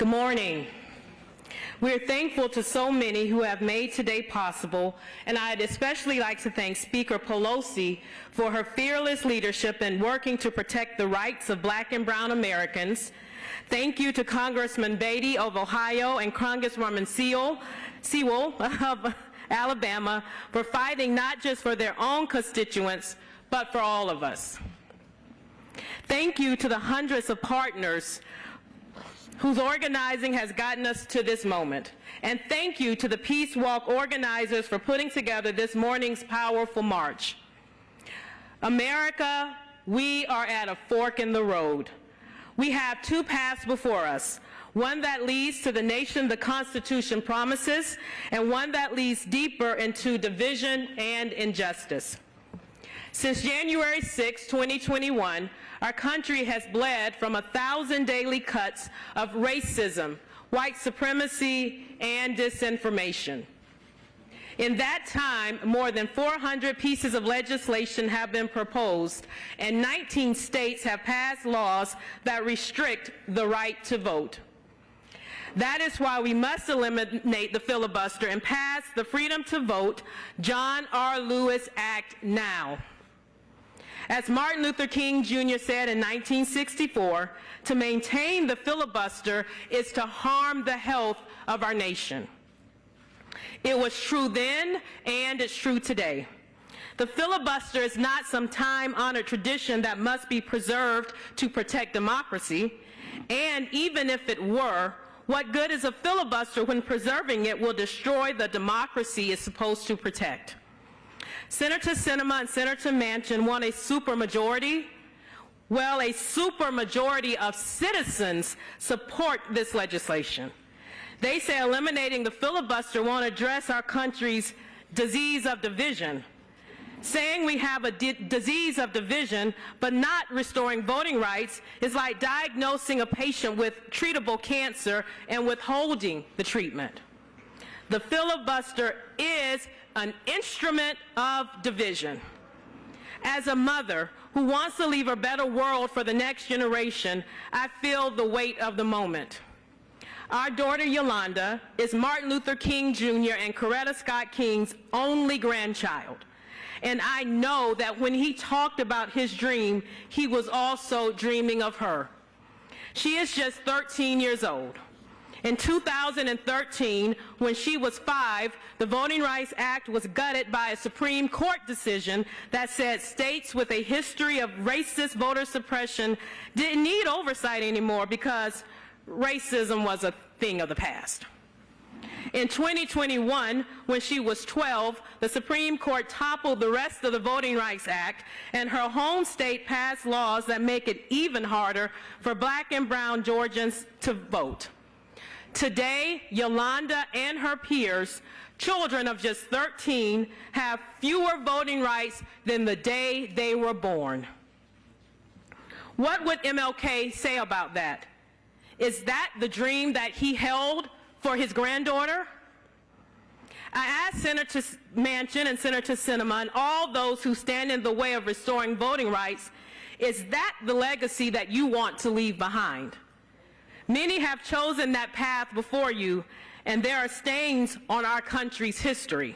Good morning. We're thankful to so many who have made today possible, and I'd especially like to thank Speaker Pelosi for her fearless leadership in working to protect the rights of Black and brown Americans. Thank you to Congressman Beatty of Ohio and Congresswoman Sewell of Alabama for fighting not just for their own constituents, but for all of us. Thank you to the hundreds of partners whose organizing has gotten us to this moment. And thank you to the Peace Walk organizers for putting together this morning's powerful march. America, we are at a fork in the road. We have two paths before us, one that leads to the nation the Constitution promises, and one that leads deeper into division and injustice. Since January 6, 2021, our country has bled from 1,000 daily cuts of racism, white supremacy, and disinformation. In that time, more than 400 pieces of legislation have been proposed, and 19 states have passed laws that restrict the right to vote. That is why we must eliminate the filibuster and pass the Freedom to Vote John R. Lewis Act now. As Martin Luther King Jr. said in 1964, to maintain the filibuster is to harm the health of our nation. It was true then, and it's true today. The filibuster is not some time-honored tradition that must be preserved to protect democracy, and even if it were, what good is a filibuster when preserving it will destroy the democracy it's supposed to protect? Senator Sinema and Senator Manchin want a supermajority. Well, a supermajority of citizens support this legislation. They say eliminating the filibuster won't address our country's disease of division. Saying we have a disease of division but not restoring voting rights is like diagnosing a patient with treatable cancer and withholding the treatment. The filibuster is an instrument of division. As a mother who wants to leave a better world for the next generation, I feel the weight of the moment. Our daughter Yolanda is Martin Luther King Jr. and Coretta Scott King's only grandchild. And I know that when he talked about his dream, he was also dreaming of her. She is just 13 years old. In 2013, when she was 5, the Voting Rights Act was gutted by a Supreme Court decision that said states with a history of racist voter suppression didn't need oversight anymore because racism was a thing of the past. In 2021, when she was 12, the Supreme Court toppled the rest of the Voting Rights Act, and her home state passed laws that make it even harder for Black and brown Georgians to vote. Today, Yolanda and her peers, children of just 13, have fewer voting rights than the day they were born. What would MLK say about that? Is that the dream that he held for his granddaughter? I asked Senator Manchin and Senator Sinema and all those who stand in the way of restoring voting rights, is that the legacy that you want to leave behind? Many have chosen that path before you, and there are stains on our country's history.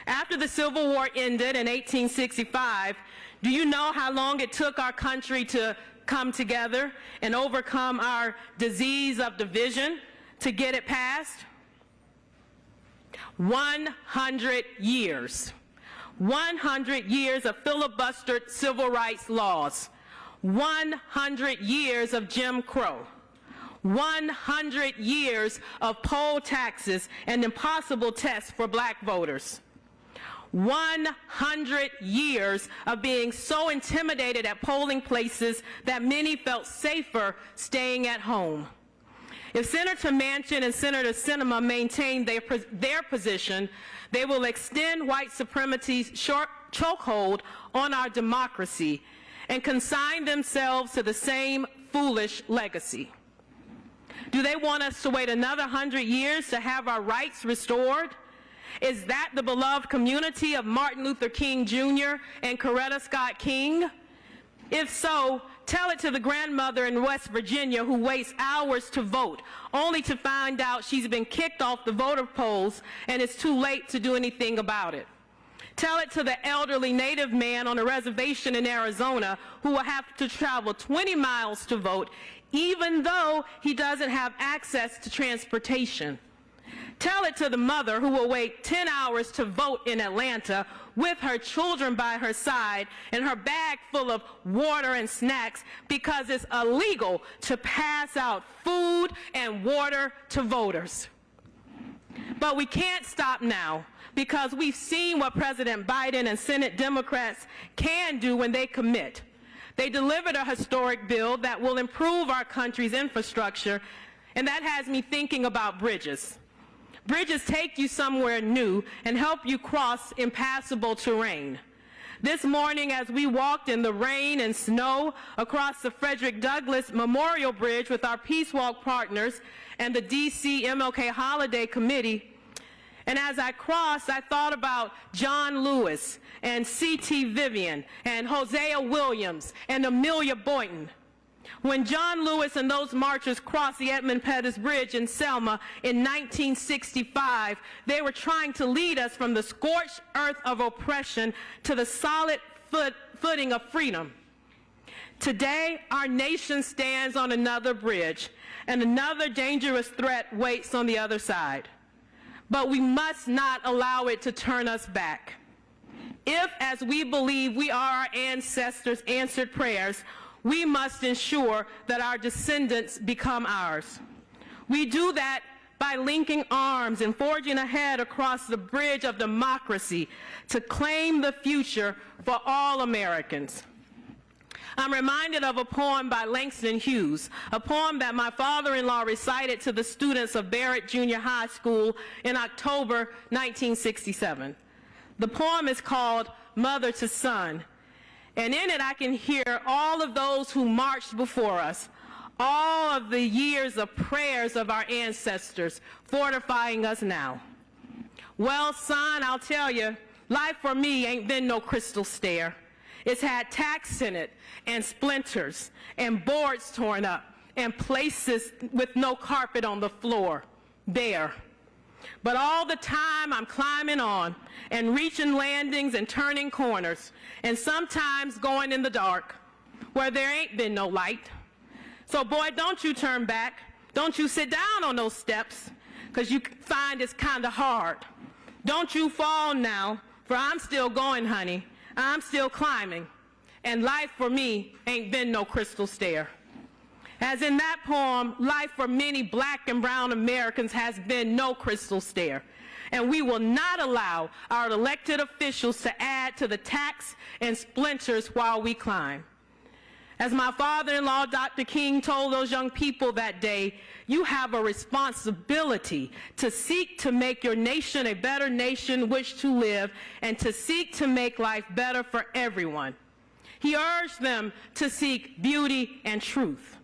After the Civil War ended in 1865, do you know how long it took our country to come together and overcome our disease of division to get it passed? 100 years. 100 years of filibustered civil rights laws. 100 years of Jim Crow. 100 years of poll taxes and impossible tests for Black voters. 100 years of being so intimidated at polling places that many felt safer staying at home. If Senator Manchin and Senator Sinema maintain their position, they will extend white supremacy's chokehold on our democracy and consign themselves to the same foolish legacy. Do they want us to wait another 100 years to have our rights restored? Is that the beloved community of Martin Luther King Jr. and Coretta Scott King? If so, Tell it to the grandmother in West Virginia who waits hours to vote, only to find out she's been kicked off the voter polls and it's too late to do anything about it. Tell it to the elderly Native man on a reservation in Arizona who will have to travel 20 miles to vote, even though he doesn't have access to transportation. Tell it to the mother who will wait 10 hours to vote in Atlanta with her children by her side and her bag full of water and snacks because it's illegal to pass out food and water to voters. But we can't stop now because we've seen what President Biden and Senate Democrats can do when they commit. They delivered a historic bill that will improve our country's infrastructure, and that has me thinking about bridges. Bridges take you somewhere new and help you cross impassable terrain. This morning, as we walked in the rain and snow across the Frederick Douglass Memorial Bridge with our Peace Walk partners and the D.C. MLK Holiday Committee, and as I crossed, I thought about John Lewis and C.T. Vivian and Hosea Williams and Amelia Boynton. When John Lewis and those marchers crossed the Edmund Pettus Bridge in Selma in 1965, they were trying to lead us from the scorched earth of oppression to the solid footing of freedom. Today, our nation stands on another bridge, and another dangerous threat waits on the other side. But we must not allow it to turn us back. If, as we believe, we are our ancestors' answered prayers, we must ensure that our descendants become ours. We do that by linking arms and forging ahead across the bridge of democracy to claim the future for all Americans. I'm reminded of a poem by Langston Hughes, a poem that my father-in-law recited to the students of Barrett Junior High School in October 1967. The poem is called Mother to Son, and in it I can hear all of those who marched before us, all of the years of prayers of our ancestors fortifying us now. Well, son, I'll tell you, life for me ain't been no crystal stair. It's had tacks in it and splinters and boards torn up and places with no carpet on the floor, bare. But all the time I'm climbing on and reaching landings and turning corners and sometimes going in the dark where there ain't been no light. So boy, don't you turn back. Don't you sit down on those steps because you find it's kind of hard. Don't you fall now, for I'm still going, honey. I'm still climbing, and life for me ain't been no crystal stair. As in that poem, life for many black and brown Americans has been no crystal stair, and we will not allow our elected officials to add to the tacks and splinters while we climb. As my father-in-law, Dr. King, told those young people that day, you have a responsibility to seek to make your nation a better nation in which to live and to seek to make life better for everyone. He urged them to seek beauty and truth.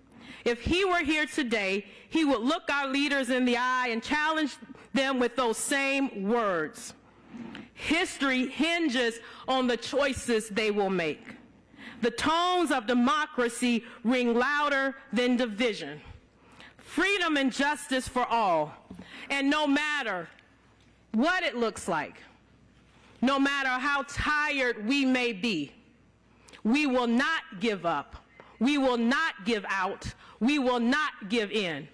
If he were here today, he would look our leaders in the eye and challenge them with those same words. History hinges on the choices they will make. The tones of democracy ring louder than division. Freedom and justice for all. And no matter what it looks like, no matter how tired we may be, we will not give up. We will not give out. We will not give in.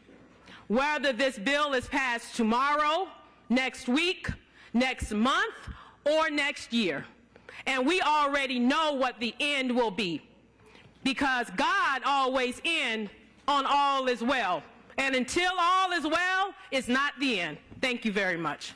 Whether this bill is passed tomorrow, next week, next month, or next year. And we already know what the end will be, because God always ends on all is well. And until all is well, it's not the end. Thank you very much.